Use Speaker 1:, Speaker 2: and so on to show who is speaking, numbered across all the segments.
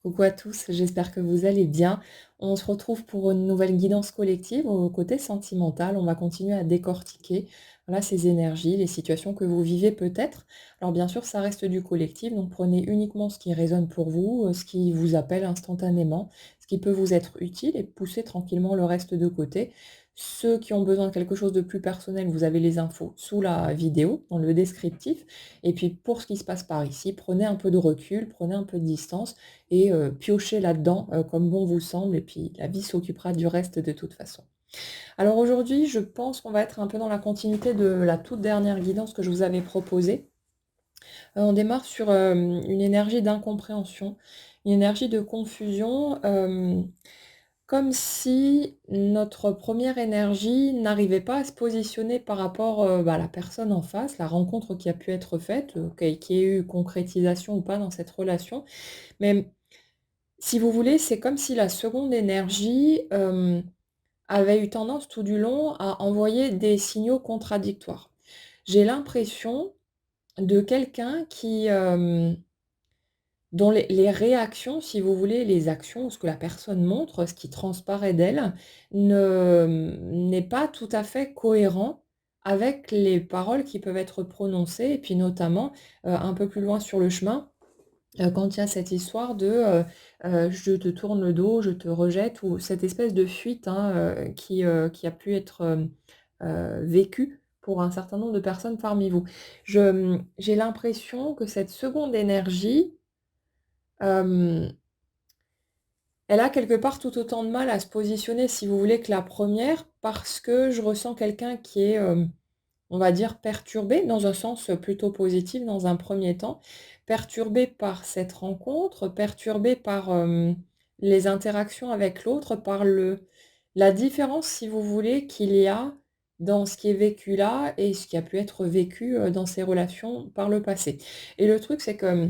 Speaker 1: Coucou à tous, j'espère que vous allez bien. On se retrouve pour une nouvelle guidance collective au côté sentimental. On va continuer à décortiquer voilà, ces énergies, les situations que vous vivez peut-être. Alors bien sûr, ça reste du collectif, donc prenez uniquement ce qui résonne pour vous, ce qui vous appelle instantanément, ce qui peut vous être utile et poussez tranquillement le reste de côté. Ceux qui ont besoin de quelque chose de plus personnel, vous avez les infos sous la vidéo, dans le descriptif. Et puis pour ce qui se passe par ici, prenez un peu de recul, prenez un peu de distance et piochez là-dedans, comme bon vous semble et puis la vie s'occupera du reste de toute façon. Alors aujourd'hui, je pense qu'on va être un peu dans la continuité de la toute dernière guidance que je vous avais proposée. On démarre sur, une énergie d'incompréhension, une énergie de confusion, comme si notre première énergie n'arrivait pas à se positionner par rapport, à la personne en face, la rencontre qui a pu être faite, qu'il y ait eu concrétisation ou pas dans cette relation. Mais si vous voulez, c'est comme si la seconde énergie, avait eu tendance tout du long à envoyer des signaux contradictoires. J'ai l'impression de quelqu'un qui, dont les réactions, si vous voulez, les actions, ce que la personne montre, ce qui transparaît d'elle, n'est pas tout à fait cohérent avec les paroles qui peuvent être prononcées et puis notamment, un peu plus loin sur le chemin, quand il y a cette histoire de, «Je te tourne le dos, je te rejette» ou cette espèce de fuite, hein, qui a pu être, vécue pour un certain nombre de personnes parmi vous. J'ai l'impression que cette seconde énergie, hem, elle a quelque part tout autant de mal à se positionner, si vous voulez, que la première, parce que je ressens quelqu'un qui est, on va dire perturbé, dans un sens plutôt positif dans un premier temps, perturbé par cette rencontre, perturbé par, les interactions avec l'autre, par la différence, si vous voulez, qu'il y a dans ce qui est vécu là et ce qui a pu être vécu, dans ces relations par le passé. Et le truc, c'est que,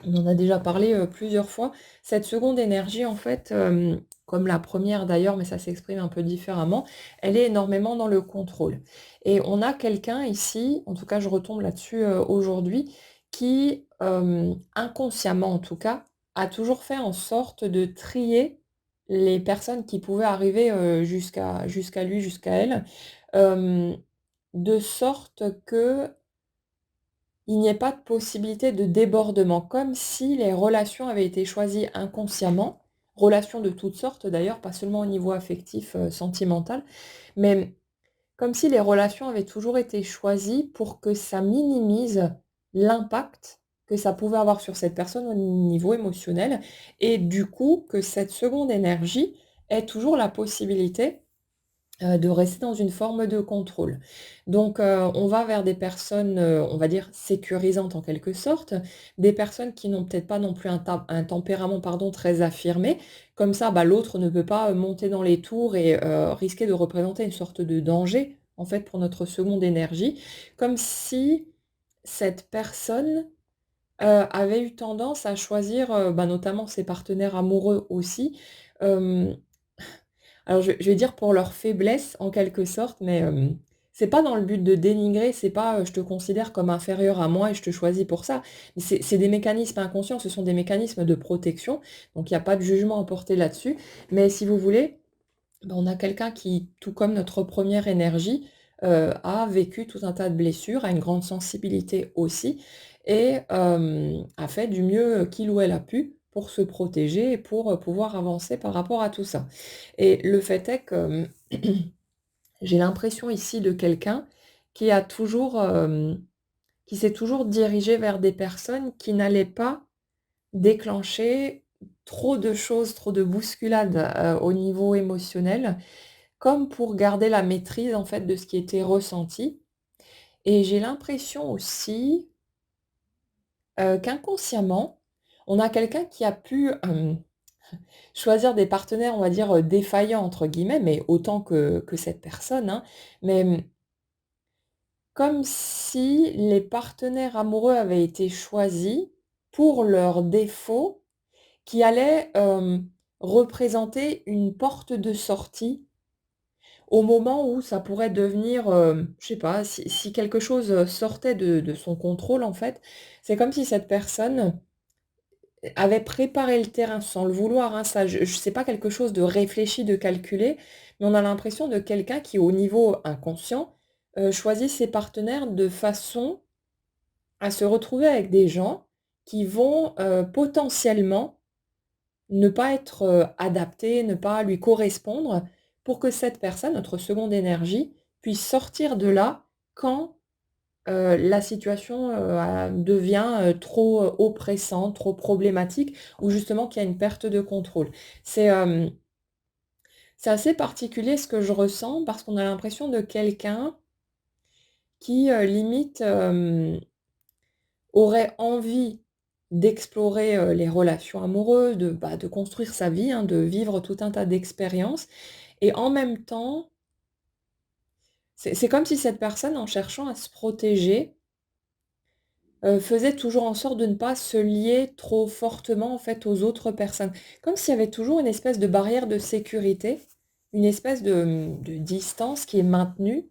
Speaker 1: on en a déjà parlé, plusieurs fois. Cette seconde énergie, en fait, comme la première d'ailleurs, mais ça s'exprime un peu différemment, elle est énormément dans le contrôle. Et on a quelqu'un ici, en tout cas je retombe là-dessus, aujourd'hui, qui, inconsciemment en tout cas, a toujours fait en sorte de trier les personnes qui pouvaient arriver, jusqu'à lui, jusqu'à elle, hem, de sorte que il n'y ait pas de possibilité de débordement, comme si les relations avaient été choisies inconsciemment, relations de toutes sortes d'ailleurs, pas seulement au niveau affectif, sentimental, mais comme si les relations avaient toujours été choisies pour que ça minimise l'impact que ça pouvait avoir sur cette personne au niveau émotionnel et du coup que cette seconde énergie ait toujours la possibilité de rester dans une forme de contrôle. Donc, on va vers des personnes, on va dire sécurisantes en quelque sorte, des personnes qui n'ont peut-être pas non plus un tempérament, pardon, très affirmé. Comme ça, bah, l'autre ne peut pas, monter dans les tours et risquer de représenter une sorte de danger, en fait, pour notre seconde énergie. Comme si cette personne, avait eu tendance à choisir, bah, notamment ses partenaires amoureux aussi, hem alors je vais dire pour leur faiblesse en quelque sorte, mais, c'est pas dans le but de dénigrer, c'est pas, «Je te considère comme inférieur à moi et je te choisis pour ça». Mais c'est des mécanismes inconscients, ce sont des mécanismes de protection, donc il y a pas de jugement à porter là-dessus. Mais si vous voulez, bah, on a quelqu'un qui, tout comme notre première énergie, a vécu tout un tas de blessures, a une grande sensibilité aussi et a fait du mieux qu'il ou elle a pu pour se protéger et pour, pouvoir avancer par rapport à tout ça. Et le fait est que, j'ai l'impression ici de quelqu'un qui a toujours, qui s'est toujours dirigé vers des personnes qui n'allaient pas déclencher trop de choses, trop de bousculades, au niveau émotionnel, comme pour garder la maîtrise en fait de ce qui était ressenti. Et j'ai l'impression aussi, qu'inconsciemment, on a quelqu'un qui a pu, choisir des partenaires, on va dire, «défaillants» entre guillemets, mais autant que cette personne, hein. Mais, comme si les partenaires amoureux avaient été choisis pour leurs défauts qui allaient, représenter une porte de sortie au moment où ça pourrait devenir, je sais pas, si quelque chose, sortait de son contrôle en fait, c'est comme si cette personne avait préparé le terrain sans le vouloir, hein, ça je c'est pas quelque chose de réfléchi, de calculé, mais on a l'impression de quelqu'un qui, au niveau inconscient, choisit ses partenaires de façon à se retrouver avec des gens qui vont, potentiellement ne pas être, adaptés, ne pas lui correspondre pour que cette personne, notre seconde énergie, puisse sortir de là quand, la situation, devient, trop, oppressante, trop problématique ou justement qu'il y a une perte de contrôle. C'est, c'est assez particulier ce que je ressens parce qu'on a l'impression de quelqu'un qui, limite, aurait envie d'explorer, les relations amoureuses, de construire sa vie, hein, de vivre tout un tas d'expériences et en même temps, c'est comme si cette personne, en cherchant à se protéger, faisait toujours en sorte de ne pas se lier trop fortement, en fait, aux autres personnes. Comme s'il y avait toujours une espèce de barrière de sécurité, une espèce de distance qui est maintenue,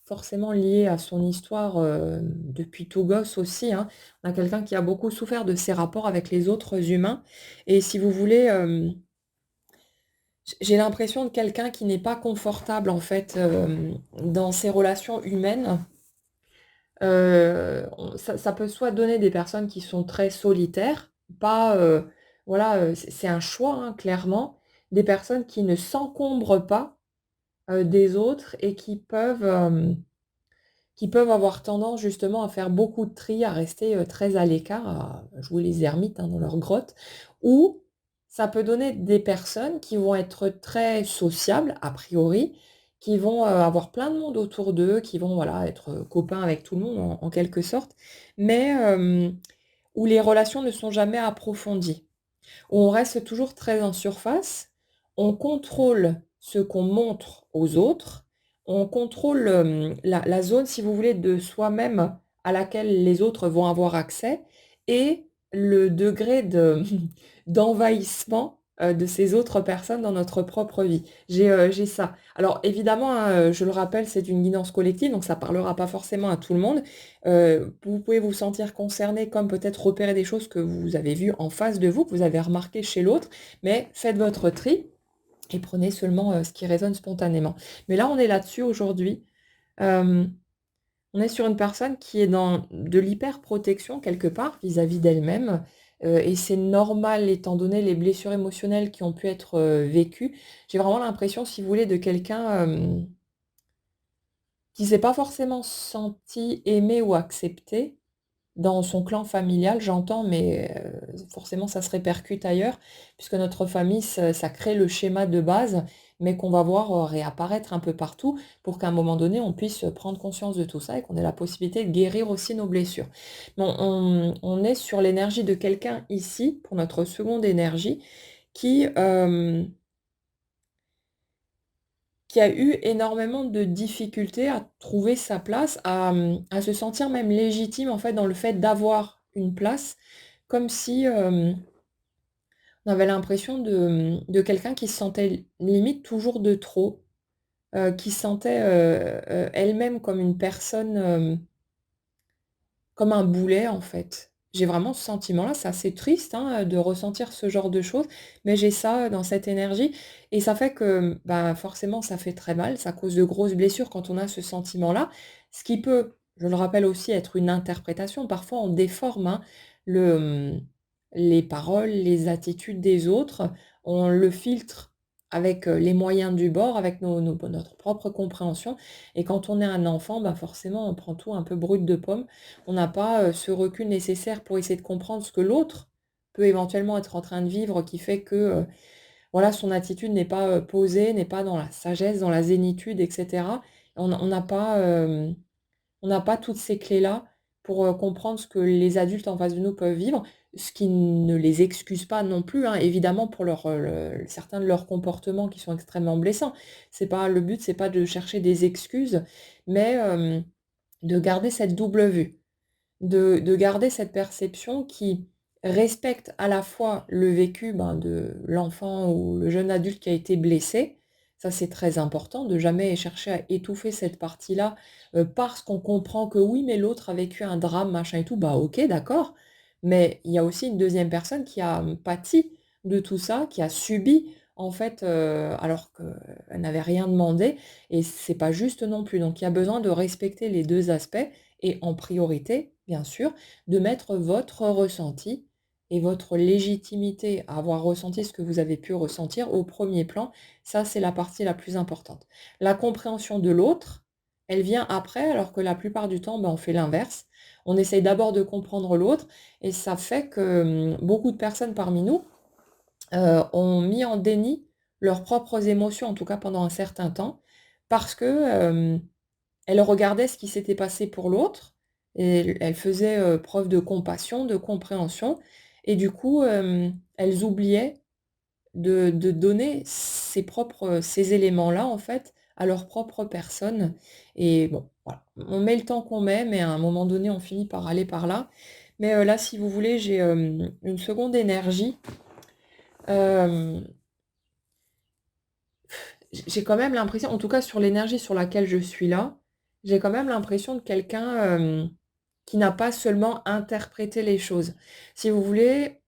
Speaker 1: forcément liée à son histoire, depuis tout gosse aussi, hein. On a quelqu'un qui a beaucoup souffert de ses rapports avec les autres humains et si vous voulez, j'ai l'impression de quelqu'un qui n'est pas confortable, en fait, dans ses relations humaines. Ça peut soit donner des personnes qui sont très solitaires, pas, voilà, c'est un choix, hein, clairement. Des personnes qui ne s'encombrent pas, des autres et qui peuvent avoir tendance justement à faire beaucoup de tri, à rester, très à l'écart, à jouer les ermites, hein, dans leur grotte. Ou ça peut donner des personnes qui vont être très sociables, a priori, qui vont, avoir plein de monde autour d'eux, qui vont, voilà, être, copains avec tout le monde en quelque sorte, mais où les relations ne sont jamais approfondies. Où on reste toujours très en surface, on contrôle ce qu'on montre aux autres, on contrôle, la zone, si vous voulez, de soi-même à laquelle les autres vont avoir accès et le degré de d'envahissement, de ces autres personnes dans notre propre vie. J'ai ça. Alors évidemment, hein, je le rappelle, c'est une guidance collective, donc ça parlera pas forcément à tout le monde. Vous pouvez vous sentir concerné, comme peut-être repérer des choses que vous avez vues en face de vous, que vous avez remarquées chez l'autre, mais faites votre tri et prenez seulement, ce qui résonne spontanément. Mais là, on est là-dessus aujourd'hui. Hem, on est sur une personne qui est dans de l'hyperprotection quelque part vis-à-vis d'elle-même, et c'est normal étant donné les blessures émotionnelles qui ont pu être, vécues. J'ai vraiment l'impression, si vous voulez, de quelqu'un, qui s'est pas forcément senti aimé ou accepté dans son clan familial, j'entends, mais forcément ça se répercute ailleurs, puisque notre famille, ça crée le schéma de base, mais qu'on va voir, réapparaître un peu partout pour qu'à un moment donné, on puisse, prendre conscience de tout ça et qu'on ait la possibilité de guérir aussi nos blessures. Bon, on est sur l'énergie de quelqu'un ici, pour notre seconde énergie, qui, qui a eu énormément de difficultés à trouver sa place, à se sentir même légitime, en fait, dans le fait d'avoir une place, comme si, on avait l'impression de quelqu'un qui se sentait limite toujours de trop, qui se sentait, elle-même comme une personne, comme un boulet, en fait. J'ai vraiment ce sentiment-là, c'est assez triste, hein, de ressentir ce genre de choses, mais j'ai ça, dans cette énergie et ça fait que, bah, forcément, ça fait très mal, ça cause de grosses blessures quand on a ce sentiment-là. Ce qui peut, je le rappelle aussi, être une interprétation. Parfois, on déforme, hein, le, les paroles, les attitudes des autres. On le filtre avec, les moyens du bord, avec notre propre compréhension et quand on est un enfant, bah, forcément, on prend tout un peu brut de pomme. On n'a pas, ce recul nécessaire pour essayer de comprendre ce que l'autre peut éventuellement être en train de vivre qui fait que, voilà, son attitude n'est pas, posée, n'est pas dans la sagesse, dans la zénitude et cetera. On n'a pas, on n'a pas toutes ces clés-là pour, comprendre ce que les adultes en face de nous peuvent vivre, ce qui ne les excuse pas non plus, hein, évidemment pour leur, certains de leurs comportements qui sont extrêmement blessants. C'est pas le but, c'est pas de chercher des excuses, mais, de garder cette double vue. De garder cette perception qui respecte à la fois le vécu, ben, de l'enfant ou le jeune adulte qui a été blessé. Ça, c'est très important, de jamais chercher à étouffer cette partie-là, parce qu'on comprend que oui, mais l'autre a vécu un drame, machin et tout. Bah, OK, d'accord, Mais il y a aussi une deuxième personne qui a, pâti de tout ça, qui a subi en fait, alors qu'elle n'avait rien demandé et c'est pas juste non plus. Donc il y a besoin de respecter les 2 aspects et en priorité, bien sûr, de mettre votre ressenti et votre légitimité à avoir ressenti ce que vous avez pu ressentir au premier plan. Ça, c'est la partie la plus importante. La compréhension de l'autre, elle vient après alors que la plupart du temps, on fait l'inverse. On essaye d'abord de comprendre l'autre et ça fait que, beaucoup de personnes parmi nous, ont mis en déni leurs propres émotions, en tout cas pendant un certain temps, parce que, elles regardaient ce qui s'était passé pour l'autre et elles faisaient, preuve de compassion, de compréhension et du coup, elles oubliaient de donner ces éléments-là, en fait, à leur propre personne et bon, voilà. On met le temps qu'on met, mais à un moment donné, on finit par aller par là. Mais, là, si vous voulez, j'ai, une seconde énergie. Hem, j'ai quand même l'impression, en tout cas sur l'énergie sur laquelle je suis là, j'ai quand même l'impression de quelqu'un, qui n'a pas seulement interprété les choses. Si vous voulez,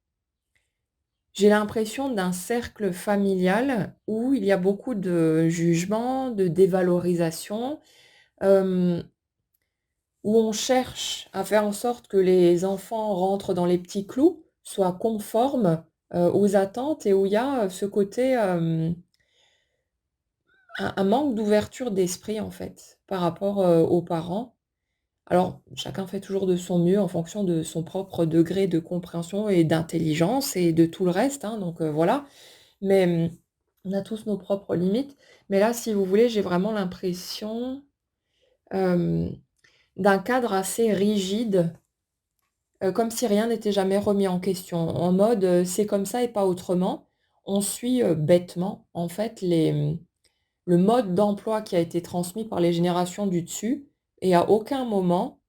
Speaker 1: j'ai l'impression d'un cercle familial où il y a beaucoup de jugement, de dévalorisation, hem, où on cherche à faire en sorte que les enfants rentrent dans les petits clous, soient conformes, aux attentes et où il y a, ce côté, un manque d'ouverture d'esprit, en fait, par rapport, aux parents. Alors, chacun fait toujours de son mieux en fonction de son propre degré de compréhension et d'intelligence et de tout le reste, hein, donc voilà. Mais, on a tous nos propres limites. Mais là, si vous voulez, j'ai vraiment l'impression, hem, d'un cadre assez rigide, comme si rien n'était jamais remis en question. En mode, c'est comme ça et pas autrement. On suit, bêtement, en fait, le mode d'emploi qui a été transmis par les générations du dessus et à aucun moment,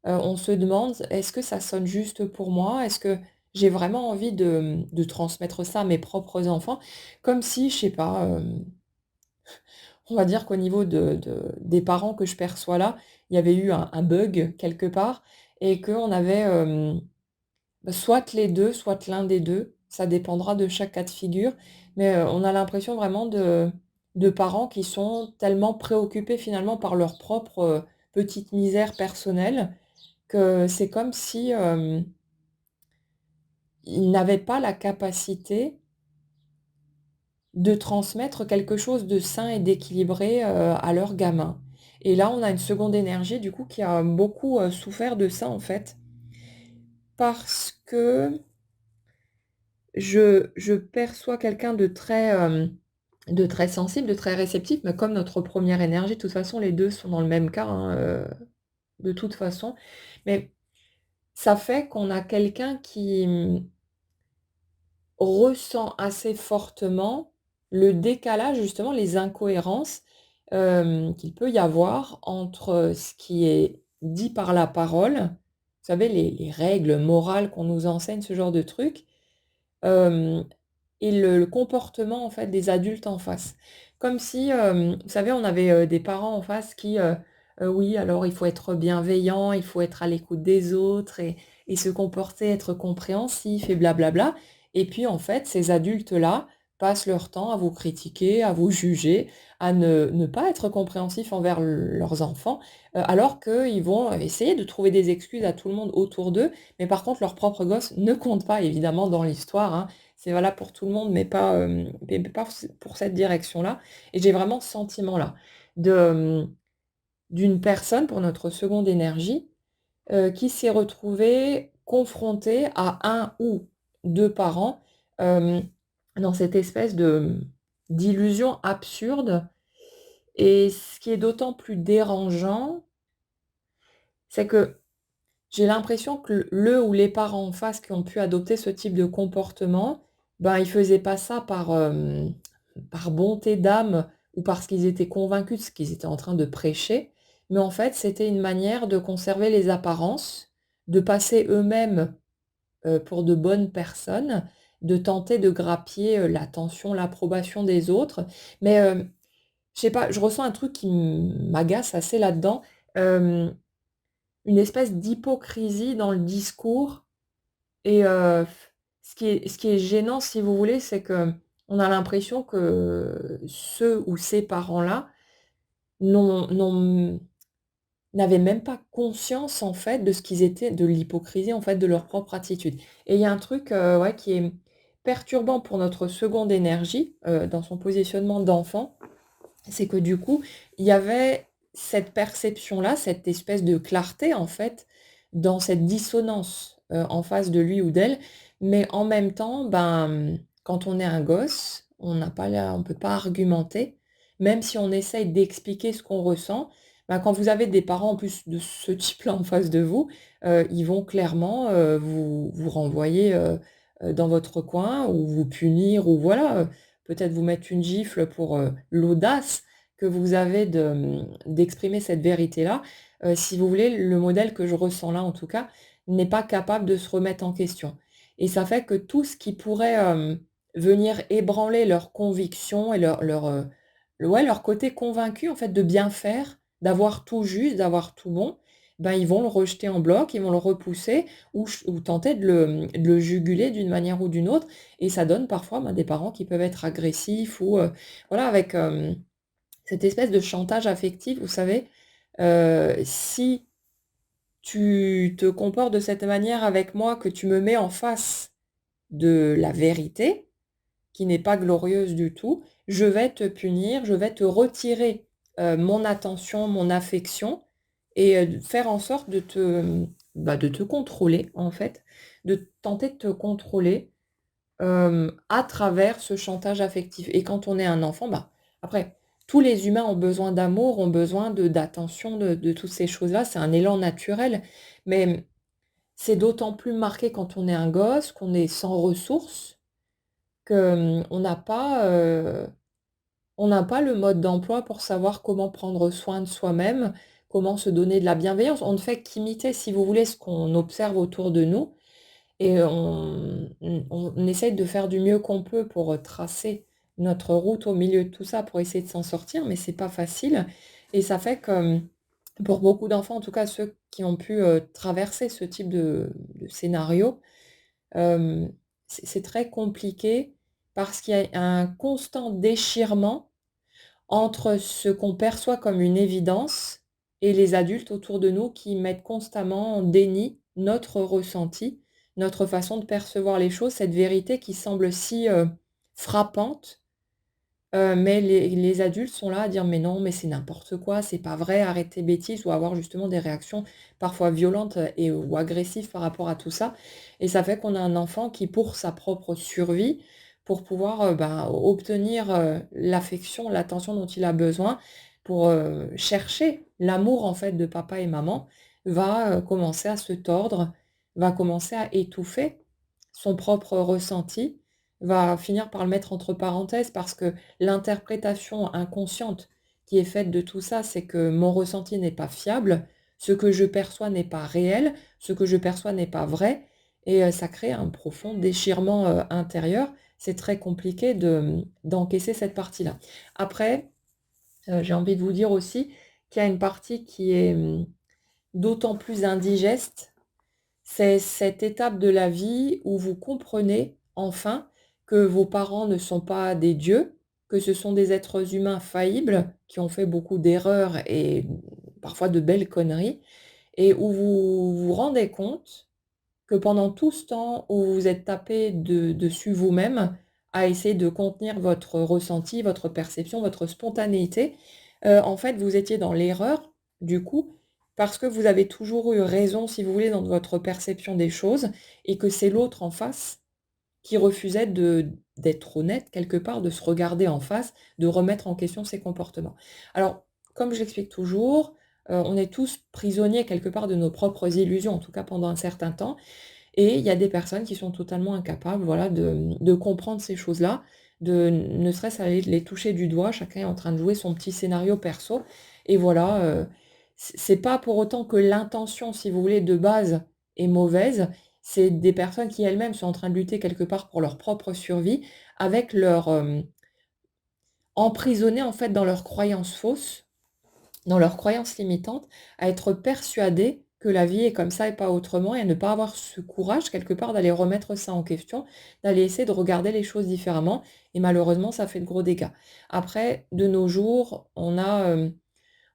Speaker 1: on se demande: «Est-ce que ça sonne juste pour moi? Est-ce que j'ai vraiment envie de transmettre ça à mes propres enfants?» Comme si, je sais pas, on va dire qu'au niveau des parents que je perçois là, il y avait eu un bug quelque part et qu'on avait, soit les 2, soit l'un des 2, ça dépendra de chaque cas de figure, mais on a l'impression vraiment de parents qui sont tellement préoccupés finalement par leur propre, petite misère personnelle, que c'est comme si, ils n'avaient pas la capacité de transmettre quelque chose de sain et d'équilibré, à leurs gamins. Et là, on a une seconde énergie du coup qui a beaucoup, souffert de ça en fait, parce que je perçois quelqu'un de très sensible, de très réceptif, mais comme notre première énergie, de toute façon, les 2 sont dans le même cas, hein, de toute façon. Mais ça fait qu'on a quelqu'un qui, ressent assez fortement le décalage, justement, les incohérences, qu'il peut y avoir entre ce qui est dit par la parole, vous savez, les règles morales qu'on nous enseigne, ce genre de trucs, hem et le comportement, en fait, des adultes en face. Comme si, vous savez, on avait, des parents en face qui, «Oui, alors il faut être bienveillant, il faut être à l'écoute des autres et se comporter, être compréhensif et blablabla» et puis, en fait, ces adultes-là passent leur temps à vous critiquer, à vous juger, à ne pas être compréhensifs envers leurs enfants, alors qu'ils vont essayer de trouver des excuses à tout le monde autour d'eux, mais par contre, leurs propres gosses ne comptent pas évidemment dans l'histoire, hein. C'est valable pour tout le monde, mais pas pour cette direction-là et j'ai vraiment ce sentiment-là de, d'une personne, pour notre seconde énergie, qui s'est retrouvée confrontée à un ou 2 parents, hem, dans cette espèce d'illusion absurde et ce qui est d'autant plus dérangeant, c'est que j'ai l'impression que le ou les parents en face qui ont pu adopter ce type de comportement, ils faisaient pas ça par bonté d'âme ou parce qu'ils étaient convaincus de ce qu'ils étaient en train de prêcher, mais en fait, c'était une manière de conserver les apparences, de passer eux-mêmes, pour de bonnes personnes, de tenter de grappiller, l'attention, l'approbation des autres. Mais, je sais pas, je ressens un truc qui m'agace assez là-dedans, hem une espèce d'hypocrisie dans le discours et ce qui est gênant, si vous voulez, c'est qu'on a l'impression que ceux ou ces parents-là n'ont n'avaient même pas conscience, en fait, de ce qu'ils étaient de l'hypocrisie, en fait, de leur propre attitude. Et il y a un truc, ouais, qui est perturbant pour notre seconde énergie, dans son positionnement d'enfant, c'est que du coup, il y avait cette perception-là, cette espèce de clarté, en fait, dans cette dissonance, en face de lui ou d'elle. Mais en même temps, ben, quand on est un gosse, on peut pas argumenter, même si on essaye d'expliquer ce qu'on ressent. Ben, quand vous avez des parents en plus de ce type-là en face de vous, ils vont clairement, vous renvoyer, dans votre coin ou vous punir ou voilà, peut-être vous mettre une gifle pour, l'audace que vous avez d'exprimer cette vérité-là. Si vous voulez, le modèle que je ressens là, en tout cas, n'est pas capable de se remettre en question. Et ça fait que tout ce qui pourrait, venir ébranler leurs convictions et ouais, leur côté convaincu, en fait, de bien faire, d'avoir tout juste, d'avoir tout bon, ben, ils vont le rejeter en bloc, ils vont le repousser ou tenter de le juguler d'une manière ou d'une autre. Et ça donne parfois, ben, des parents qui peuvent être agressifs ou, voilà, avec, cette espèce de chantage affectif, vous savez, si tu te comportes de cette manière avec moi, que tu me mets en face de la vérité, qui n'est pas glorieuse du tout, je vais te punir, je vais te retirer, mon attention, mon affection et faire en sorte de te contrôler, en fait, de tenter de te contrôler à travers ce chantage affectif. Et quand on est un enfant, bah, après, tous les humains ont besoin d'amour, ont besoin d'attention, de toutes ces choses-là, c'est un élan naturel. Mais c'est d'autant plus marqué quand on est un gosse, qu'on est sans ressources, que, on n'a pas le mode d'emploi pour savoir comment prendre soin de soi-même, comment se donner de la bienveillance. On ne fait qu'imiter, si vous voulez, ce qu'on observe autour de nous. Et on essaye de faire du mieux qu'on peut pour, tracer notre route au milieu de tout ça, pour essayer de s'en sortir, mais c'est pas facile et ça fait que, pour beaucoup d'enfants, en tout cas ceux qui ont pu, traverser ce type de scénario, hem, c'est très compliqué parce qu'il y a un constant déchirement entre ce qu'on perçoit comme une évidence et les adultes autour de nous qui mettent constamment en déni notre ressenti, notre façon de percevoir les choses, cette vérité qui semble si, frappante, mais les adultes sont là à dire: «Mais non, mais c'est n'importe quoi, c'est pas vrai, arrête tes bêtises» ou avoir justement des réactions parfois violentes et ou agressives par rapport à tout ça et ça fait qu'on a un enfant qui, pour sa propre survie, pour pouvoir, bah, obtenir, l'affection, l'attention dont il a besoin, pour, chercher l'amour en fait de papa et maman, va, commencer à se tordre, va commencer à étouffer son propre ressenti, va finir par le mettre entre parenthèses parce que l'interprétation inconsciente qui est faite de tout ça, c'est que mon ressenti n'est pas fiable, ce que je perçois n'est pas réel, ce que je perçois n'est pas vrai et ça crée un profond déchirement, intérieur. C'est très compliqué d'encaisser cette partie-là. Après, j'ai envie de vous dire aussi qu'il y a une partie qui est, d'autant plus indigeste, c'est cette étape de la vie où vous comprenez enfin que vos parents ne sont pas des dieux, que ce sont des êtres humains faillibles qui ont fait beaucoup d'erreurs et parfois de belles conneries et où vous vous rendez compte que pendant tout ce temps où vous vous êtes tapé dessus vous-même à essayer de contenir votre ressenti, votre perception, votre spontanéité, en fait, vous étiez dans l'erreur, du coup, parce que vous avez toujours eu raison, si vous voulez, dans votre perception des choses et que c'est l'autre en face qui refusait d'être honnête quelque part, de se regarder en face, de remettre en question ses comportements. Alors, comme je l'explique toujours, on est tous prisonniers quelque part de nos propres illusions, en tout cas pendant un certain temps et il y a des personnes qui sont totalement incapables, voilà, de comprendre ces choses-là, de ne serait-ce à les toucher du doigt, chacun est en train de jouer son petit scénario perso et voilà, c'est pas pour autant que l'intention, si vous voulez, de base est mauvaise. C'est des personnes qui elles-mêmes sont en train de lutter quelque part pour leur propre survie avec leur, emprisonnées en fait dans leurs croyances fausses, dans leurs croyances limitantes, à être persuadées que la vie est comme ça et pas autrement et à ne pas avoir ce courage quelque part d'aller remettre ça en question, d'aller essayer de regarder les choses différemment et malheureusement ça fait de gros dégâts. Après, de nos jours, on a,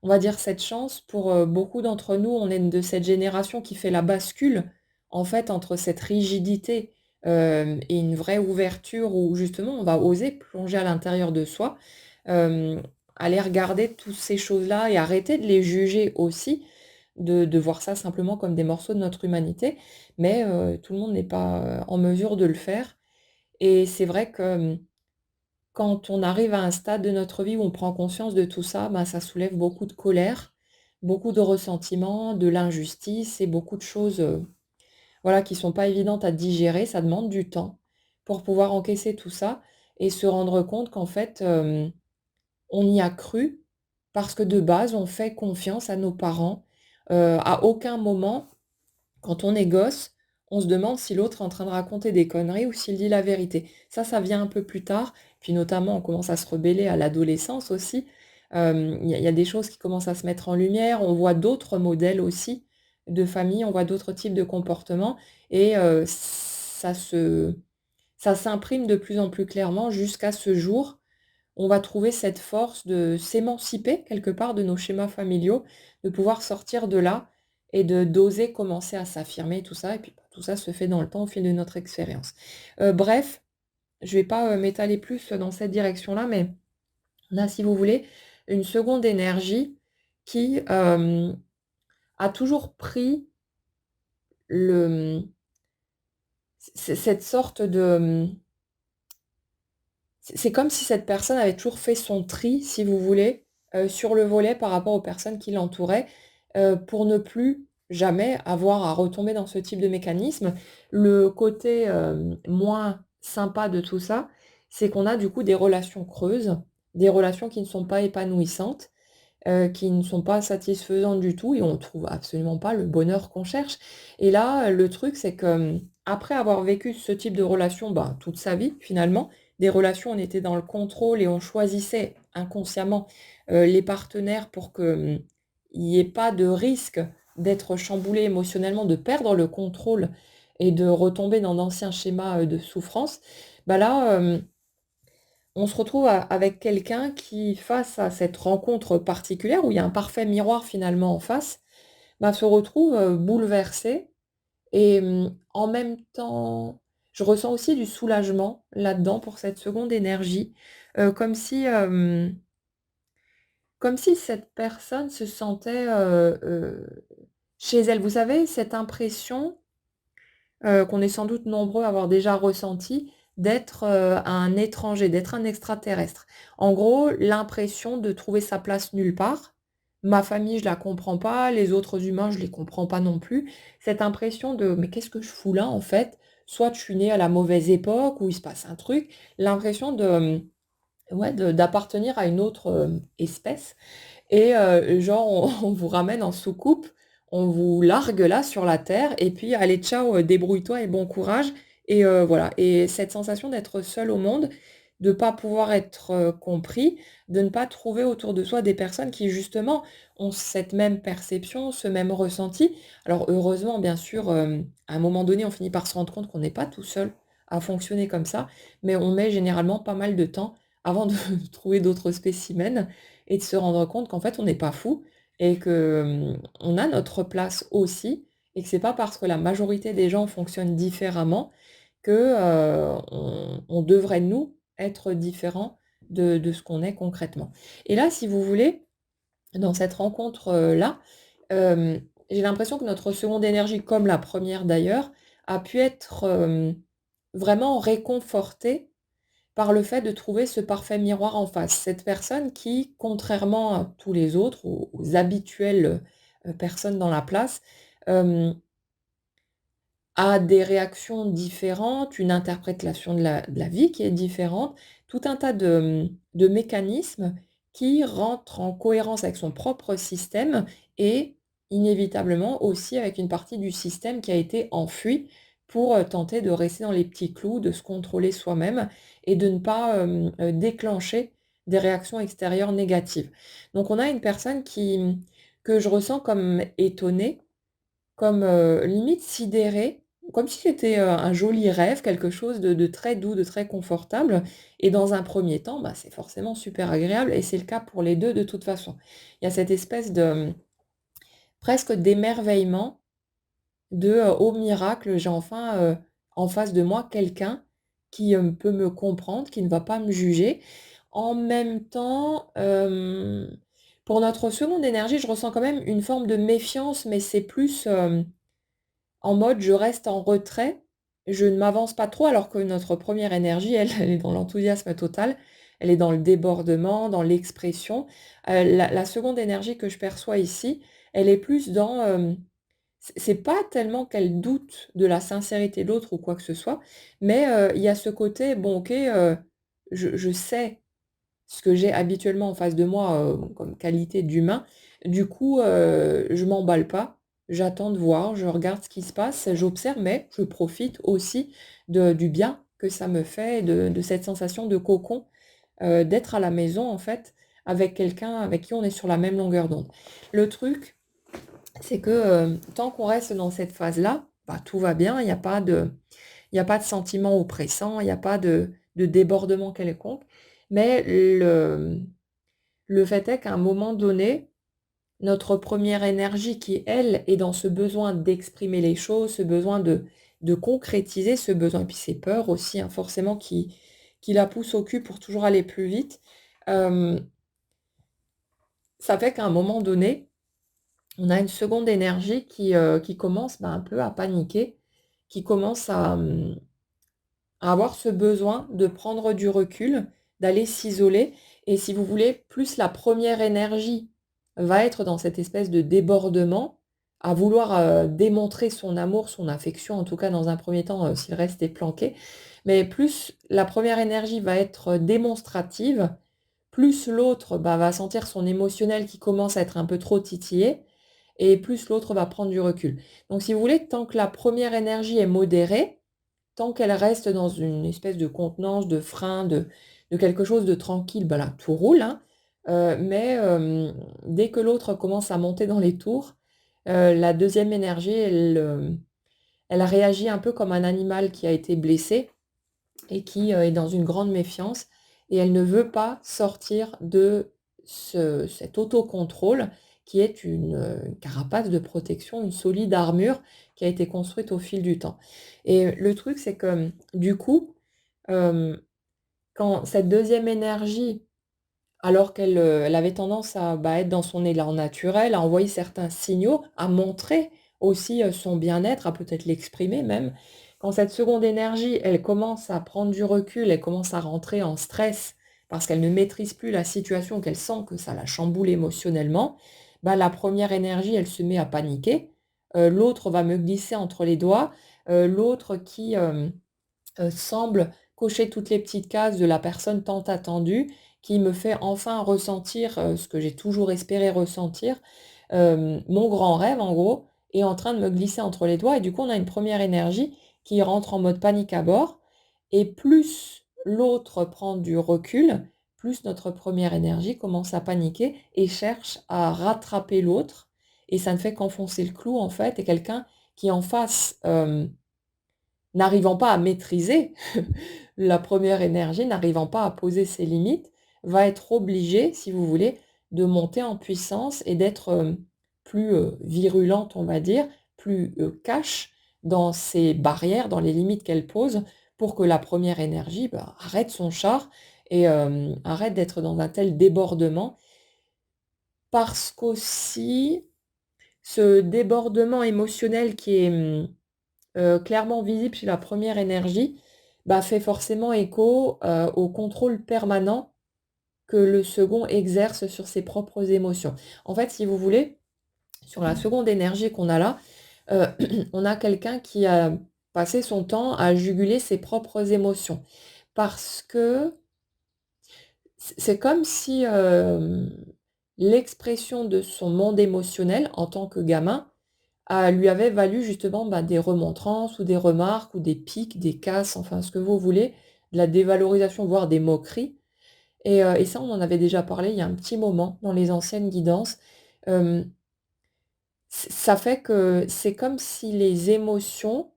Speaker 1: on va dire cette chance pour, beaucoup d'entre nous, on est de cette génération qui fait la bascule, en fait, entre cette rigidité, et une vraie ouverture où justement on va oser plonger à l'intérieur de soi, hem, aller regarder toutes ces choses-là et arrêter de les juger aussi, de voir ça simplement comme des morceaux de notre humanité. Mais, tout le monde n'est pas, en mesure de le faire et c'est vrai que, quand on arrive à un stade de notre vie où on prend conscience de tout ça, bah, ça soulève beaucoup de colère, beaucoup de ressentiment, de l'injustice et beaucoup de choses, voilà, qui sont pas évidentes à digérer. Ça demande du temps pour pouvoir encaisser tout ça et se rendre compte qu'en fait, on y a cru parce que de base, on fait confiance à nos parents. À aucun moment quand on est gosse, on se demande si l'autre est en train de raconter des conneries ou s'il dit la vérité. Ça vient un peu plus tard, puis notamment on commence à se rebeller à l'adolescence aussi. Il y a des choses qui commencent à se mettre en lumière, on voit d'autres modèles aussi de famille, on voit d'autres types de comportements et ça s'imprime de plus en plus clairement jusqu'à ce jour on va trouver cette force de s'émanciper quelque part de nos schémas familiaux, de pouvoir sortir de là et de d'oser commencer à s'affirmer tout ça et puis, bah, tout ça se fait dans le temps au fil de notre expérience. Bref, je vais pas, m'étaler plus dans cette direction-là, mais on a, si vous voulez, une seconde énergie qui, a toujours pris le, cette sorte de, c'est comme si cette personne avait toujours fait son tri, si vous voulez, sur le volet par rapport aux personnes qui l'entouraient, pour ne plus jamais avoir à retomber dans ce type de mécanisme. Le côté, moins sympa de tout ça, c'est qu'on a du coup des relations creuses, des relations qui ne sont pas épanouissantes, qui ne sont pas satisfaisantes du tout et on trouve absolument pas le bonheur qu'on cherche. Et là, le truc, c'est que, après avoir vécu ce type de relation, ben, toute sa vie finalement, des relations où on était dans le contrôle et on choisissait inconsciemment, les partenaires pour que, il y ait pas de risque d'être chamboulé émotionnellement, de perdre le contrôle et de retomber dans d'anciens schémas, de souffrance. Bah là, on se retrouve avec quelqu'un qui, face à cette rencontre particulière, où il y a un parfait miroir finalement en face, bah, se retrouve, bouleversé et en même temps, je ressens aussi du soulagement là-dedans pour cette seconde énergie, comme si, comme si cette personne se sentait, chez elle. Vous savez, cette impression qu'on est sans doute nombreux à avoir déjà ressenti, d'être, un étranger, d'être un extraterrestre. En gros, l'impression de trouver sa place nulle part. Ma famille, je la comprends pas, les autres humains, je les comprends pas non plus. Cette impression de: «Mais qu'est-ce que je fous là, en fait?» Soit je suis née à la mauvaise époque ou il se passe un truc. L'impression de, ouais, de d'appartenir à une autre, espèce et genre on vous ramène en soucoupe, on vous largue là sur la terre et puis allez ciao, débrouille-toi et bon courage et voilà et cette sensation d'être seul au monde, de pas pouvoir être, compris, de ne pas trouver autour de soi des personnes qui justement ont cette même perception, ce même ressenti. Alors heureusement bien sûr, à un moment donné, on finit par se rendre compte qu'on n'est pas tout seul à fonctionner comme ça, mais on met généralement pas mal de temps avant de trouver d'autres spécimens et de se rendre compte qu'en fait on n'est pas fou et que, on a notre place aussi et que c'est pas parce que la majorité des gens fonctionnent différemment que, on devrait nous être différents de ce qu'on est concrètement. Et là, si vous voulez, dans cette rencontre, là, j'ai l'impression que notre seconde énergie, comme la première d'ailleurs, a pu être, vraiment réconfortée par le fait de trouver ce parfait miroir en face. Cette personne qui, contrairement à tous les autres, aux habituelles, personnes dans la place, hem, a des réactions différentes, une interprétation de la vie qui est différente, tout un tas de mécanismes qui rentrent en cohérence avec son propre système et inévitablement aussi avec une partie du système qui a été enfuie pour, tenter de rester dans les petits clous, de se contrôler soi-même et de ne pas, déclencher des réactions extérieures négatives. Donc on a une personne que je ressens comme étonnée comme, limite sidéré, comme si c'était, un joli rêve, quelque chose de très doux, de très confortable et dans un premier temps, bah, c'est forcément super agréable et c'est le cas pour les 2 de toute façon. Il y a cette espèce de, presque d'émerveillement de, «Oh miracle, j'ai enfin, en face de moi quelqu'un qui, peut me comprendre, qui ne va pas me juger». En même temps, pour notre seconde énergie, je ressens quand même une forme de méfiance, mais c'est plus, en mode je reste en retrait, je ne m'avance pas trop, alors que notre première énergie, elle, elle est dans l'enthousiasme total, elle est dans le débordement, dans l'expression. La seconde énergie que je perçois ici, elle est plus dans, c'est pas tellement qu'elle doute de la sincérité de l'autre ou quoi que ce soit, mais, il y a ce côté: «Bon OK, je sais ce que j'ai habituellement en face de moi, comme qualité d'humain. Du coup, je m'emballe pas, j'attends de voir, je regarde ce qui se passe, j'observe, mais je profite aussi du bien que ça me fait, de cette sensation de cocon, d'être à la maison, en fait, avec quelqu'un avec qui on est sur la même longueur d'onde». Le truc, c'est que, tant qu'on reste dans cette phase-là, bah, tout va bien, il y a pas de sentiment oppressant, il y a pas de débordement quelconque, mais le fait est qu'à un moment donné, notre première énergie qui, elle, est dans ce besoin d'exprimer les choses, ce besoin de concrétiser ce besoin, et puis ces peurs aussi, hein, forcément qui la poussent au cul pour toujours aller plus vite, hem, ça fait qu'à un moment donné, on a une seconde énergie qui commence, bah, un peu à paniquer, qui commence à avoir ce besoin de prendre du recul, d'aller s'isoler et si vous voulez, plus la première énergie va être dans cette espèce de débordement, à vouloir, démontrer son amour, son affection, en tout cas dans un premier temps, si le reste est planqué. Mais plus la première énergie va être démonstrative, plus l'autre, bah, va sentir son émotionnel qui commence à être un peu trop titillé et plus l'autre va prendre du recul. Donc si vous voulez, tant que la première énergie est modérée, tant qu'elle reste dans une espèce de contenance, de frein, de quelque chose de tranquille, bah là, tout roule, hein. Mais dès que l'autre commence à monter dans les tours, la deuxième énergie, elle réagit un peu comme un animal qui a été blessé et qui, est dans une grande méfiance et elle ne veut pas sortir de cet autocontrôle qui est une carapace de protection, une solide armure qui a été construite au fil du temps. Et le truc, c'est que, du coup, hem, quand cette deuxième énergie, alors qu'elle, elle avait tendance à, bah, être dans son élan naturel, à envoyer certains signaux, à montrer aussi, son bien-être, à peut-être l'exprimer même. Quand cette seconde énergie, elle commence à prendre du recul, elle commence à rentrer en stress parce qu'elle ne maîtrise plus la situation, qu'elle sent que ça la chamboule émotionnellement, bah, la première énergie, elle se met à paniquer. L'autre va me glisser entre les doigts, l'autre qui, semble cocher toutes les petites cases de la personne tant attendue, qui me fait enfin ressentir, ce que j'ai toujours espéré ressentir. Mon grand rêve en gros est en train de me glisser entre les doigts et du coup on a une première énergie qui rentre en mode panique à bord et plus l'autre prend du recul, plus notre première énergie commence à paniquer et cherche à rattraper l'autre et ça ne fait qu'enfoncer le clou en fait et quelqu'un qui en face, n'arrivant pas à maîtriser la première énergie, n'arrivant pas à poser ses limites, va être obligée, si vous voulez, de monter en puissance et d'être, plus, virulente, on va dire, plus, cash dans ses barrières, dans les limites qu'elle pose pour que la première énergie, bah, arrête son char et arrête d'être dans un tel débordement. Parce qu'aussi, ce débordement émotionnel qui est, clairement visible chez la première énergie, bah, fait forcément écho, au contrôle permanent que le second exerce sur ses propres émotions. En fait, si vous voulez, sur la seconde énergie qu'on a là, heu, on a quelqu'un qui a passé son temps à juguler ses propres émotions. Parce que c'est comme si, l'expression de son monde émotionnel en tant que gamin, lui avait valu justement, bah, des remontrances ou des remarques ou des piques, des casses, enfin ce que vous voulez, de la dévalorisation, voire des moqueries et ça on en avait déjà parlé il y a un petit moment dans les anciennes guidances. Hem, ça fait que c'est comme si les émotions,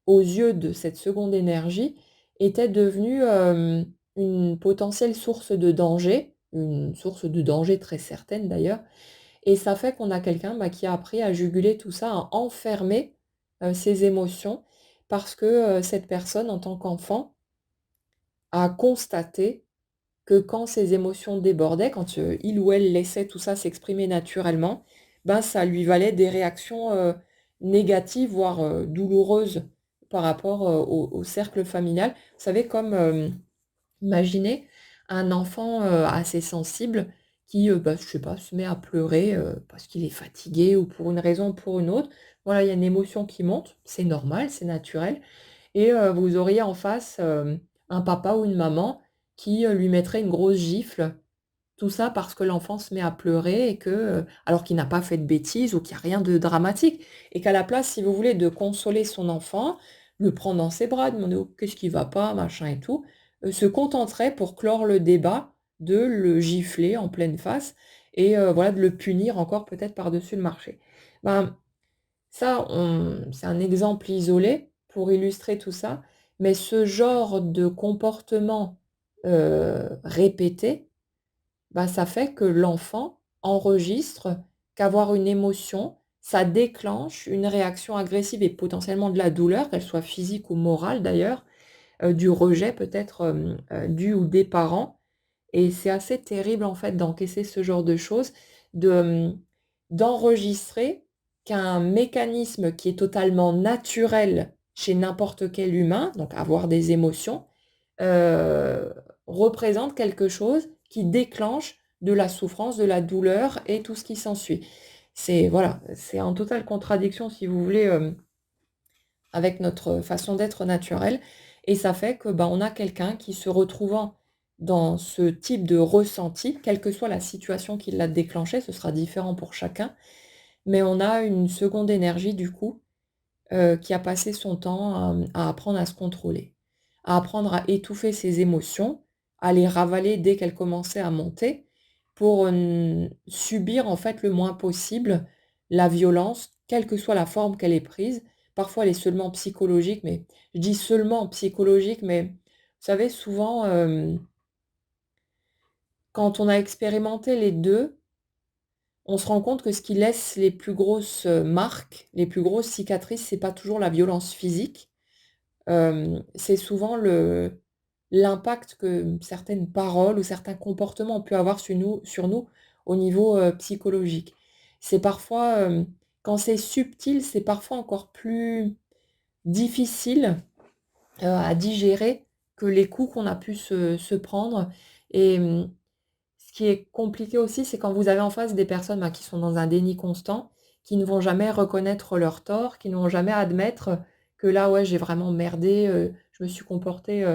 Speaker 1: aux yeux de cette seconde énergie, étaient devenues, une potentielle source de danger, une source de danger très certaine d'ailleurs. Et ça fait qu'on a quelqu'un, bah, qui a appris à juguler tout ça, à enfermer, ses émotions parce que, cette personne en tant qu'enfant a constaté que quand ses émotions débordaient, quand, il ou elle laissait tout ça s'exprimer naturellement, ben, ça lui valait des réactions, négatives, voire, douloureuses par rapport, au cercle familial. Vous savez comme, imaginez un enfant, assez sensible qui, bah, je sais pas, se met à pleurer, parce qu'il est fatigué ou pour une raison ou pour une autre. Voilà, il y a une émotion qui monte, c'est normal, c'est naturel et vous auriez en face, un papa ou une maman qui, lui mettrait une grosse gifle. Tout ça parce que l'enfant se met à pleurer et que, alors qu'il n'a pas fait de bêtises ou qu'il y a rien de dramatique et qu'à la place, si vous voulez, de consoler son enfant, le prendre dans ses bras, demander: «Oh, qu'est-ce qui va pas?» machin et tout, se contenterait pour clore le débat de le gifler en pleine face et voilà, de le punir encore peut-être par-dessus le marché. Ben, ça, c'est un exemple isolé pour illustrer tout ça, mais ce genre de comportement, répété, bah, ça fait que l'enfant enregistre qu'avoir une émotion, ça déclenche une réaction agressive et potentiellement de la douleur, qu'elle soit physique ou morale d'ailleurs, du rejet peut-être, du ou des parents et c'est assez terrible en fait d'encaisser ce genre de choses, de, d'enregistrer qu'un mécanisme qui est totalement naturel chez n'importe quel humain, donc avoir des émotions, heu, représente quelque chose qui déclenche de la souffrance, de la douleur et tout ce qui s'ensuit. C'est voilà, c'est en totale contradiction si vous voulez, avec notre façon d'être naturelle et ça fait que, bah, on a quelqu'un qui se retrouvant dans ce type de ressenti, quelle que soit la situation qui l'a déclenché, ce sera différent pour chacun, mais on a une seconde énergie du coup, qui a passé son temps à apprendre à se contrôler, à apprendre à étouffer ses émotions, à les ravaler dès qu'elles commençaient à monter pour, subir en fait le moins possible la violence, quelle que soit la forme qu'elle ait prise. Parfois elle est seulement psychologique, mais je dis seulement psychologique, mais vous savez souvent, quand on a expérimenté les 2, on se rend compte que ce qui laisse les plus grosses, marques, les plus grosses cicatrices, c'est pas toujours la violence physique. C'est souvent le l'impact que certaines paroles ou certains comportements ont pu avoir sur nous au niveau, psychologique. C'est parfois, quand c'est subtil, c'est parfois encore plus difficile, à digérer que les coups qu'on a pu se prendre et ce qui est compliqué aussi, c'est quand vous avez en face des personnes, bah, qui sont dans un déni constant, qui ne vont jamais reconnaître leurs torts, qui ne vont jamais admettre que là, ouais, j'ai vraiment merdé, je me suis comporté,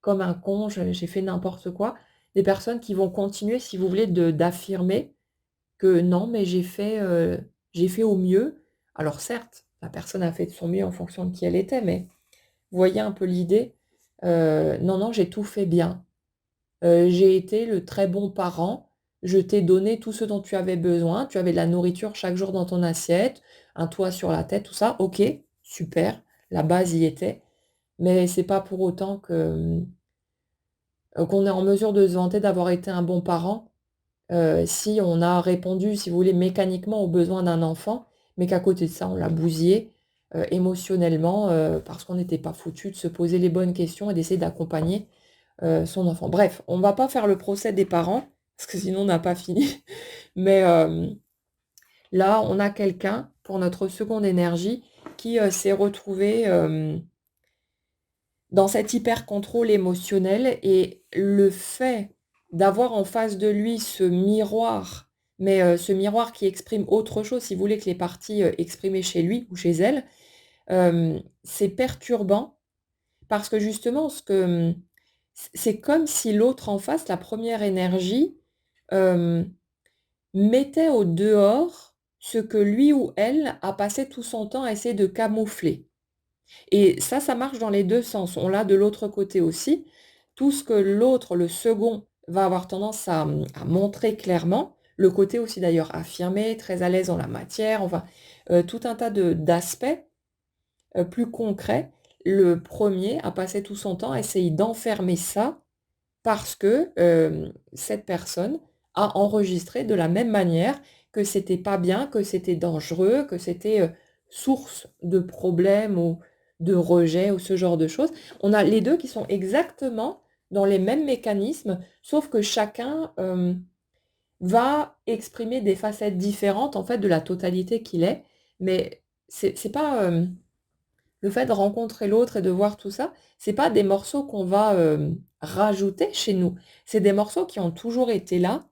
Speaker 1: comme un con, je j'ai fait n'importe quoi. Des personnes qui vont continuer, si vous voulez, d'affirmer que: «Non, mais j'ai fait au mieux». Alors certes, la personne a fait de son mieux en fonction de qui elle était, mais vous voyez un peu l'idée? «Non, non, j'ai tout fait bien». J'ai été le très bon parent. Je t'ai donné tout ce dont tu avais besoin. Tu avais de la nourriture chaque jour dans ton assiette, un toit sur la tête, tout ça. OK, super, la base y était. Mais c'est pas pour autant que, qu'on est en mesure de se vanter d'avoir été un bon parent, si on a répondu, si vous voulez, mécaniquement aux besoins d'un enfant, mais qu'à côté de ça, on l'a bousillé, émotionnellement, parce qu'on n'était pas foutu de se poser les bonnes questions et d'essayer d'accompagner son enfant. Bref, on va pas faire le procès des parents, parce que sinon on n'a pas fini. Mais, là, on a quelqu'un, pour notre seconde énergie, qui, s'est retrouvé, dans cet hyper contrôle émotionnel et le fait d'avoir en face de lui ce miroir, mais, ce miroir qui exprime autre chose, si vous voulez, que les parties, exprimées chez lui ou chez elle, c'est perturbant parce que justement ce que, c'est comme si l'autre en face, la première énergie, hem, mettait au dehors ce que lui ou elle a passé tout son temps à essayer de camoufler et ça marche dans les 2 sens. On l'a de l'autre côté aussi. Tout ce que l'autre, le second, va avoir tendance à montrer clairement, Le côté aussi d'ailleurs affirmé, très à l'aise en la matière, enfin, tout un tas d'aspects, plus concrets. Le premier a passé tout son temps à essayer d'enfermer ça parce que, cette personne a enregistré de la même manière que c'était pas bien, que c'était dangereux, que c'était, source de problèmes ou de rejet ou ce genre de choses. On a les 2 qui sont exactement dans les mêmes mécanismes, sauf que chacun, va exprimer des facettes différentes, en fait, de la totalité qu'il est. Mais c'est pas, le fait de rencontrer l'autre et de voir tout ça, c'est pas des morceaux qu'on va, rajouter chez nous. C'est des morceaux qui ont toujours été là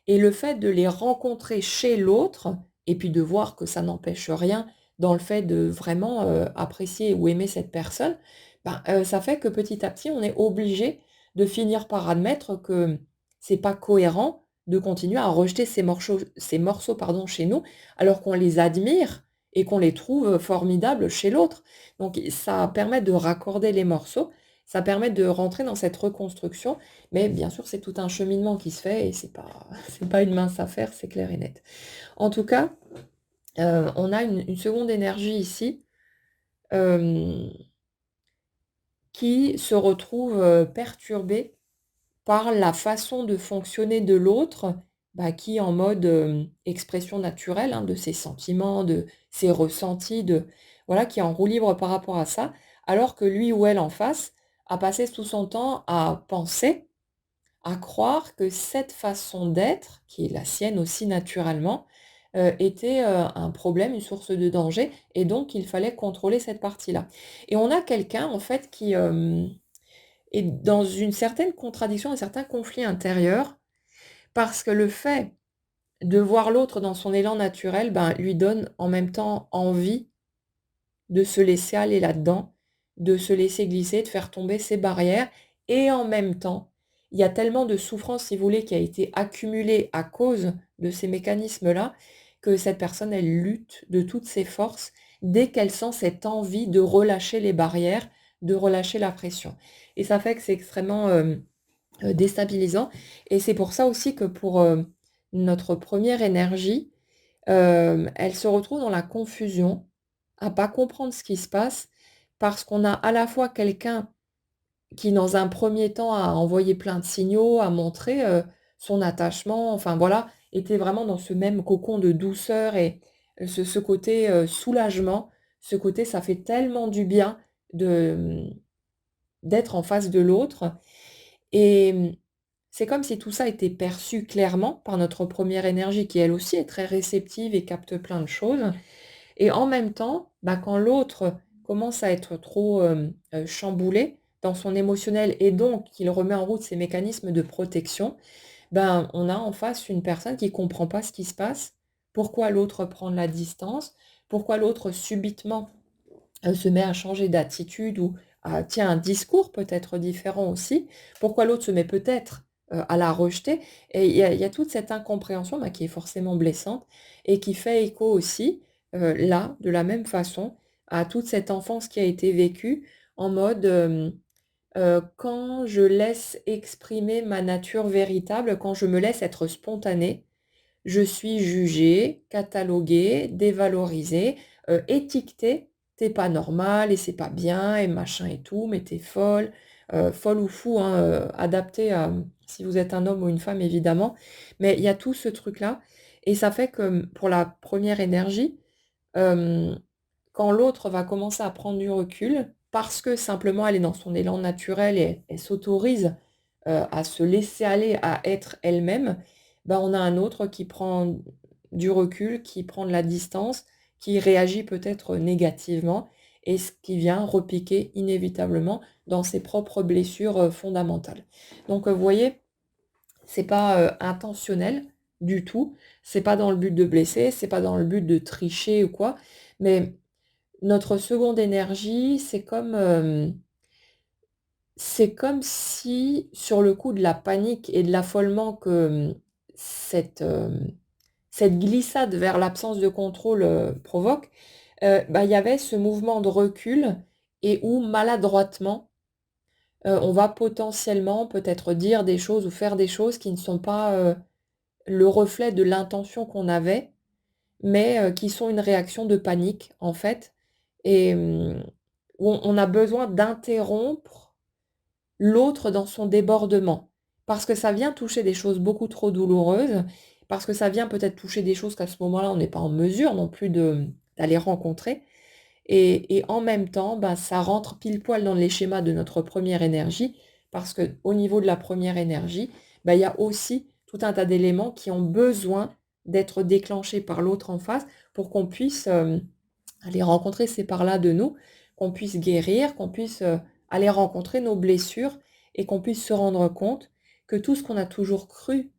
Speaker 1: et le fait de les rencontrer chez l'autre et puis de voir que ça n'empêche rien dans le fait de vraiment, apprécier ou aimer cette personne, ben, ça fait que petit à petit, on est obligé de finir par admettre que c'est pas cohérent de continuer à rejeter ces morceaux, pardon, chez nous, alors qu'on les admire et qu'on les trouve, formidables chez l'autre. Donc ça permet de raccorder les morceaux, ça permet de rentrer dans cette reconstruction, mais bien sûr, c'est tout un cheminement qui se fait et c'est pas c'est pas une mince affaire, c'est clair et net. En tout cas, on a une seconde énergie ici, hem, qui se retrouve, perturbée par la façon de fonctionner de l'autre, bah, qui est en mode, expression naturelle, hein, de ses sentiments, de ses ressentis, voilà, qui est en roue libre par rapport à ça, alors que lui ou elle en face a passé tout son temps à penser, à croire que cette façon d'être, qui est la sienne aussi naturellement, était, un problème, une source de danger et donc il fallait contrôler cette partie-là. Et on a quelqu'un en fait qui, est dans une certaine contradiction, un certain conflit intérieur, parce que le fait de voir l'autre dans son élan naturel, ben, lui donne en même temps envie de se laisser aller là-dedans, de se laisser glisser, de faire tomber ses barrières et en même temps, il y a tellement de souffrance, si vous voulez, qui a été accumulée à cause de ces mécanismes-là, que cette personne, elle lutte de toutes ses forces dès qu'elle sent cette envie de relâcher les barrières, de relâcher la pression. Et ça fait que c'est extrêmement, déstabilisant et c'est pour ça aussi que pour, notre première énergie, elle se retrouve dans la confusion, à pas comprendre ce qui se passe, parce qu'on a à la fois quelqu'un qui, dans un premier temps, a envoyé plein de signaux, a montré, son attachement, enfin voilà, était vraiment dans ce même cocon de douceur et ce côté, soulagement, ce côté ça fait tellement du bien de, d'être en face de l'autre et c'est comme si tout ça était perçu clairement par notre première énergie qui, elle aussi, est très réceptive et capte plein de choses et en même temps, bah, quand l'autre commence à être trop, chamboulé dans son émotionnel et donc qu'il remet en route ses mécanismes de protection, ben, on a en face une personne qui comprend pas ce qui se passe. Pourquoi l'autre prend de la distance? Pourquoi l'autre subitement, se met à changer d'attitude ou tient un discours peut-être différent aussi? Pourquoi l'autre se met peut-être, à la rejeter? Et il y a toute cette incompréhension, bah, qui est forcément blessante et qui fait écho aussi, là, de la même façon, à toute cette enfance qui a été vécue en mode, quand je laisse exprimer ma nature véritable, quand je me laisse être spontanée, je suis jugée, cataloguée, dévalorisée, étiquetée. «Tu es pas normale et c'est pas bien et machin et tout, mais tu es folle», folle ou fou, hein, adapté à, si vous êtes un homme ou une femme évidemment. Mais il y a tout ce truc-là et ça fait que, pour la première énergie, hem, quand l'autre va commencer à prendre du recul, parce que simplement elle est dans son élan naturel et elle s'autorise, à se laisser aller, à être elle-même, bah, on a un autre qui prend du recul, qui prend de la distance, qui réagit peut-être négativement et ce qui vient repiquer inévitablement dans ses propres blessures, fondamentales. Donc, vous voyez, c'est pas, intentionnel du tout, c'est pas dans le but de blesser, c'est pas dans le but de tricher ou quoi, mais notre seconde énergie, c'est comme si, sur le coup de la panique et de l'affolement que, cette, cette glissade vers l'absence de contrôle, provoque, bah, il y avait ce mouvement de recul et où maladroitement, on va potentiellement peut-être dire des choses ou faire des choses qui ne sont pas, le reflet de l'intention qu'on avait, mais qui sont une réaction de panique, en fait et où on a besoin d'interrompre l'autre dans son débordement. Parce que ça vient toucher des choses beaucoup trop douloureuses, parce que ça vient peut-être toucher des choses qu'à ce moment-là, on n'est pas en mesure non plus d'aller rencontrer et en même temps, bah, ça rentre pile poil dans les schémas de notre première énergie parce qu'au niveau de la première énergie, bah, il y a aussi tout un tas d'éléments qui ont besoin d'être déclenchés par l'autre en face pour qu'on puisse, aller rencontrer ces parts-là de nous, qu'on puisse guérir, qu'on puisse, aller rencontrer nos blessures et qu'on puisse se rendre compte que tout ce qu'on a toujours cru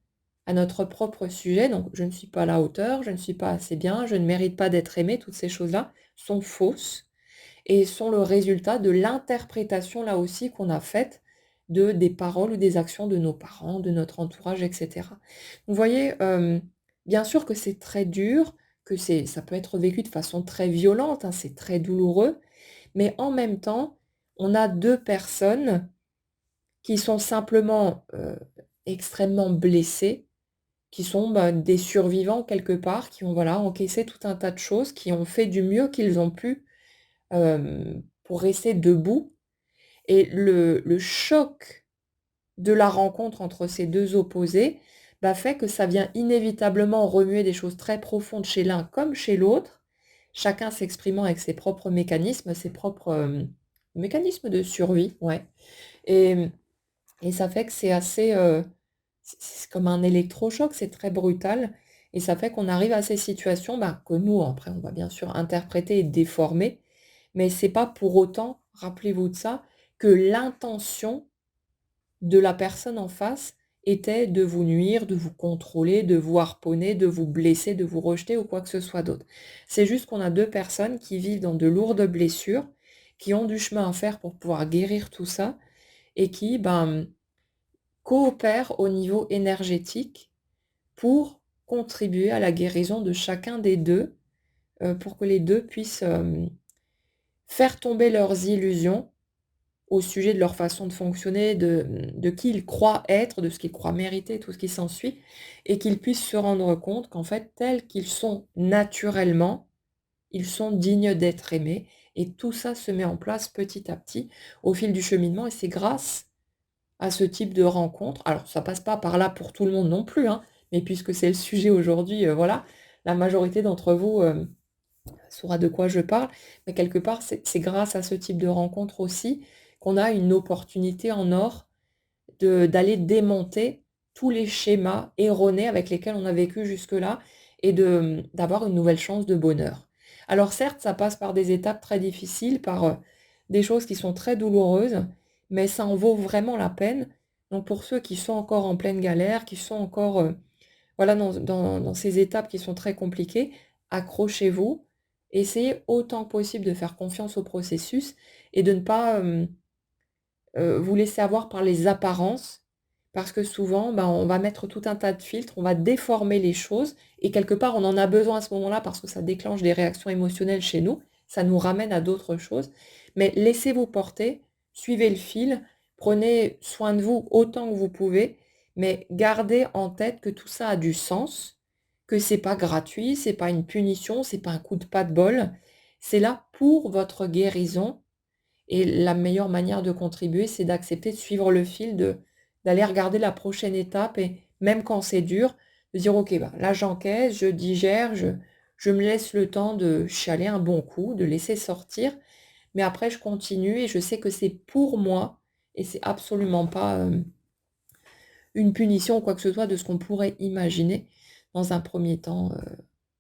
Speaker 1: à notre propre sujet, donc je ne suis pas à la hauteur, je ne suis pas assez bien, je ne mérite pas d'être aimé, toutes ces choses-là sont fausses et sont le résultat de l'interprétation là aussi qu'on a faite des paroles ou des actions de nos parents, de notre entourage et cetera. Vous voyez, bien sûr que c'est très dur, que ça peut être vécu de façon très violente, hein, c'est très douloureux, mais en même temps, on a 2 personnes qui sont simplement, extrêmement blessées, qui sont, bah, des survivants quelque part, qui ont, voilà, encaissé tout un tas de choses, qui ont fait du mieux qu'ils ont pu pour rester debout et le choc de la rencontre entre ces 2 opposés, bah, fait que ça vient inévitablement remuer des choses très profondes chez l'un comme chez l'autre, chacun s'exprimant avec ses propres mécanismes, ses propres, mécanismes de survie, ouais et et ça fait que c'est assez, c'est comme un électrochoc, c'est très brutal et ça fait qu'on arrive à ces situations, bah, que nous après on va bien sûr interpréter et déformer, mais c'est pas pour autant, rappelez-vous de ça, que l'intention de la personne en face était de vous nuire, de vous contrôler, de vous harponner, de vous blesser, de vous rejeter ou quoi que ce soit d'autre. C'est juste qu'on a 2 personnes qui vivent dans de lourdes blessures, qui ont du chemin à faire pour pouvoir guérir tout ça et qui, ben, coopèrent au niveau énergétique pour contribuer à la guérison de chacun des 2, pour que les 2 puissent, faire tomber leurs illusions au sujet de leur façon de fonctionner, de qui ils croient être, de ce qu'ils croient mériter, tout ce qui s'ensuit et qu'ils puissent se rendre compte qu'en fait, tels qu'ils sont naturellement, ils sont dignes d'être aimés et tout ça se met en place petit à petit au fil du cheminement et c'est grâce à ce type de rencontre. Alors ça passe pas par là pour tout le monde non plus, hein, mais puisque c'est le sujet aujourd'hui, voilà, la majorité d'entre vous, saura de quoi je parle, mais quelque part, c'est grâce à ce type de rencontre aussi qu'on a une opportunité en or d'aller démonter tous les schémas erronés avec lesquels on a vécu jusque-là et d'avoir une nouvelle chance de bonheur. Alors certes, ça passe par des étapes très difficiles, par, des choses qui sont très douloureuses, mais ça en vaut vraiment la peine. Donc pour ceux qui sont encore en pleine galère, qui sont encore, voilà, dans ces étapes qui sont très compliquées, accrochez-vous, essayez autant que possible de faire confiance au processus et de ne pas, vous laisser avoir par les apparences. Parce que souvent, ben, on va mettre tout un tas de filtres, on va déformer les choses et quelque part, on en a besoin à ce moment-là parce que ça déclenche des réactions émotionnelles chez nous, ça nous ramène à d'autres choses. Mais laissez-vous porter, suivez le fil, prenez soin de vous autant que vous pouvez, mais gardez en tête que tout ça a du sens, que c'est pas gratuit, c'est pas une punition, c'est pas un coup de pas de bol. C'est là pour votre guérison et la meilleure manière de contribuer, c'est d'accepter de suivre le fil, d'aller regarder la prochaine étape et même quand c'est dur, de dire: «OK, bah, là j'encaisse, je digère, je me laisse le temps de chialer un bon coup, de laisser sortir, mais après je continue et je sais que c'est pour moi et c'est absolument pas, une punition ou quoi que ce soit de ce qu'on pourrait imaginer dans un premier temps,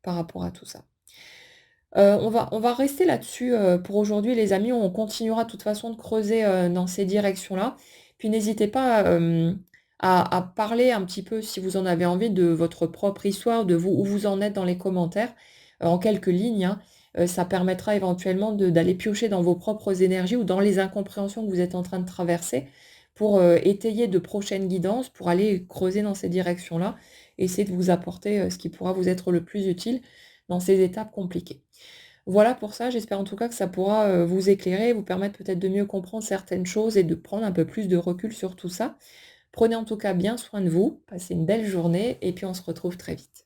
Speaker 1: par rapport à tout ça». On va rester là-dessus, pour aujourd'hui les amis. On continuera de toute façon de creuser, dans ces directions-là. Puis n'hésitez pas, à parler un petit peu, si vous en avez envie, de votre propre histoire, de vous où vous en êtes dans les commentaires, en quelques lignes, hein. Ça permettra éventuellement d'aller piocher dans vos propres énergies ou dans les incompréhensions que vous êtes en train de traverser pour, étayer de prochaines guidances, pour aller creuser dans ces directions-là. Essayer de vous apporter, ce qui pourra vous être le plus utile dans ces étapes compliquées. Voilà pour ça, j'espère en tout cas que ça pourra, vous éclairer, vous permettre peut-être de mieux comprendre certaines choses et de prendre un peu plus de recul sur tout ça. Prenez en tout cas bien soin de vous, passez une belle journée et puis on se retrouve très vite.